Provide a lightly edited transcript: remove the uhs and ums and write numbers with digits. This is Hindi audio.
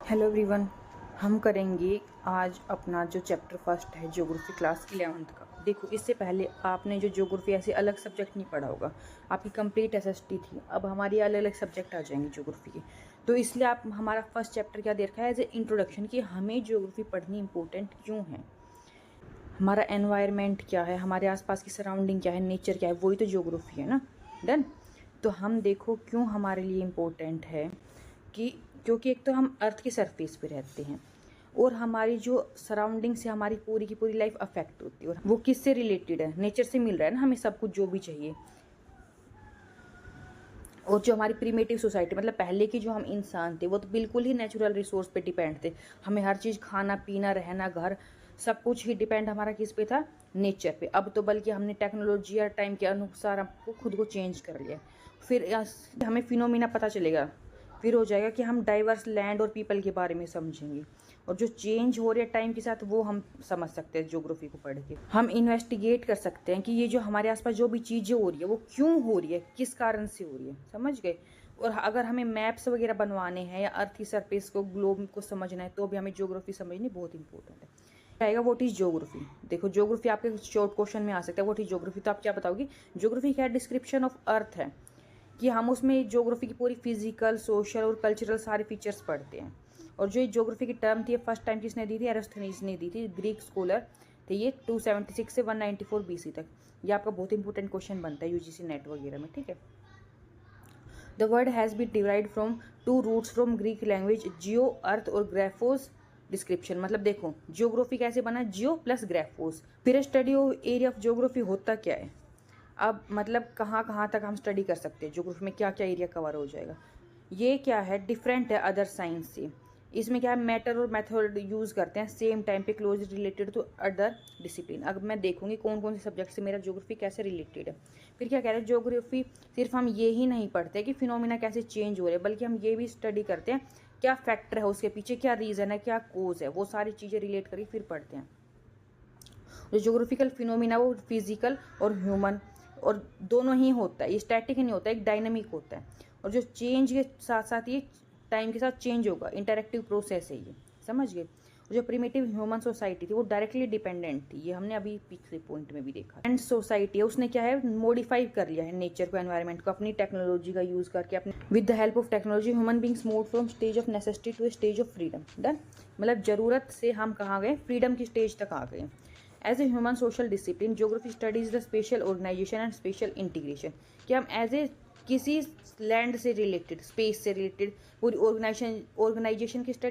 Hello everyone. हम करेंगे आज अपना जो चैप्टर फर्स्ट है ज्योग्राफी क्लास 11th का। देखो, इससे पहले आपने जो ज्योग्राफी ऐसे अलग सब्जेक्ट नहीं पढ़ा होगा, आपकी कंप्लीट एसएसटी थी। अब हमारी अलग अलग सब्जेक्ट आ जाएंगे ज्योग्राफी के, तो इसलिए आप हमारा फर्स्ट चैप्टर क्या दे रखा है एज ए इंट्रोडक्शन कि हमें ज्योग्राफी पढ़नी इंपॉर्टेंट क्यों है, हमारा एनवायरनमेंट क्या है, हमारे आसपास की सराउंडिंग क्या है, नेचर क्या है, वही तो ज्योग्राफी है ना। डन। तो हम देखो क्यों हमारे लिए इम्पोर्टेंट है कि क्योंकि एक तो हम अर्थ की सरफेस पे रहते हैं और हमारी जो सराउंडिंग से हमारी पूरी की पूरी लाइफ अफेक्ट होती है, और वो किससे रिलेटेड है, नेचर से मिल रहा है ना हमें सब कुछ जो भी चाहिए। और जो हमारी प्रीमेटिव सोसाइटी मतलब पहले के जो हम इंसान थे वो तो बिल्कुल ही नेचुरल रिसोर्स पे डिपेंड थे। हमें हर चीज़ खाना पीना रहना घर सब कुछ ही डिपेंड हमारा किस पे था, नेचर पे। अब तो बल्कि हमने टेक्नोलॉजी या टाइम के अनुसार हमको खुद को चेंज कर लिया। फिर हमें फिनोमिना पता चलेगा, फिर हो जाएगा कि हम डाइवर्स लैंड और पीपल के बारे में समझेंगे, और जो चेंज हो रहा है टाइम के साथ वो हम समझ सकते हैं ज्योग्राफी को पढ़ के। हम इन्वेस्टिगेट कर सकते हैं कि ये जो हमारे आसपास जो भी चीज़ें हो रही है वो क्यों हो रही है, किस कारण से हो रही है, समझ गए। और अगर हमें मैप्स वगैरह बनवाने हैं या अर्थ की सरफेस को ग्लोब को समझना है तो भी हमें ज्योग्राफी समझनी बहुत इंपॉर्टेंट है। आएगा व्हाट इज ज्योग्राफी। देखो, ज्योग्राफी आपके शॉर्ट क्वेश्चन में आ सकता है व्हाट इज ज्योग्राफी, तो आप क्या बताओगे। ज्योग्राफी क्या डिस्क्रिप्शन ऑफ अर्थ है कि हम उसमें ज्योग्राफी की पूरी फिजिकल सोशल और कल्चरल सारे फीचर्स पढ़ते हैं। और जो ये ज्योग्राफी की टर्म थी फर्स्ट टाइम किसने दी थी, एरिस्टोथेनीज ने दी थी, ग्रीक स्कॉलर थे ये 276 से 194 बीसी तक। ये आपका बहुत इंपॉर्टेंट क्वेश्चन बनता है यूजीसी नेट वगैरह में, ठीक है। The word has been derived from two roots from Greek language, geo earth और ग्राफोस डिस्क्रिप्शन। मतलब देखो जियोग्राफी कैसे बना, जियो प्लस ग्राफोस। फिर study of area of geography होता क्या है, अब मतलब कहाँ कहाँ तक हम स्टडी कर सकते हैं ज्योग्राफी में, क्या क्या एरिया कवर हो जाएगा। ये क्या है, डिफरेंट है अदर साइंस से। इसमें क्या है, मैटर और मेथड यूज़ करते हैं सेम टाइम पे close related to other discipline. अब मैं देखूंगी कौन कौन से सब्जेक्ट से मेरा ज्योग्राफी कैसे रिलेटेड है। फिर क्या कह रहे हैं, ज्योग्राफी सिर्फ हम ये ही नहीं पढ़ते कि फिनोमिना कैसे चेंज हो रहे हैं, बल्कि हम ये भी स्टडी करते हैं क्या फैक्टर है उसके पीछे, क्या रीज़न है, क्या कोज है, वो सारी चीज़ें रिलेट करके फिर पढ़ते हैं। जो ज्योग्राफिकल फिनोमिना वो फिजिकल और ह्यूमन और दोनों ही होता है, ये स्टैटिक नहीं होता, एक डायनामिक होता है। और जो चेंज के साथ साथ ये टाइम के साथ चेंज होगा, इंटरेक्टिव प्रोसेस है ये, समझ गए। और जो प्रिमिटिव ह्यूमन सोसाइटी थी वो डायरेक्टली डिपेंडेंट थी, ये हमने अभी पिछले पॉइंट में भी देखा। एंड सोसाइटी है उसने क्या है, मॉडिफाई कर लिया है नेचर को, एनवायरनमेंट को अपनी टेक्नोलॉजी का यूज करके, अपने with the help of technology human beings move from stage of necessity to stage of freedom. Done. मतलब जरूरत से हम कहाँ गए, फ्रीडम की स्टेज तक आ गए। As a human social discipline geography studies the spatial organisation and spatial integration, कि हम एज ए किसी लैंड से रिलेटेड, स्पेस से रिलेटेड पूरी ऑर्गेनाइजेशन की स्टडी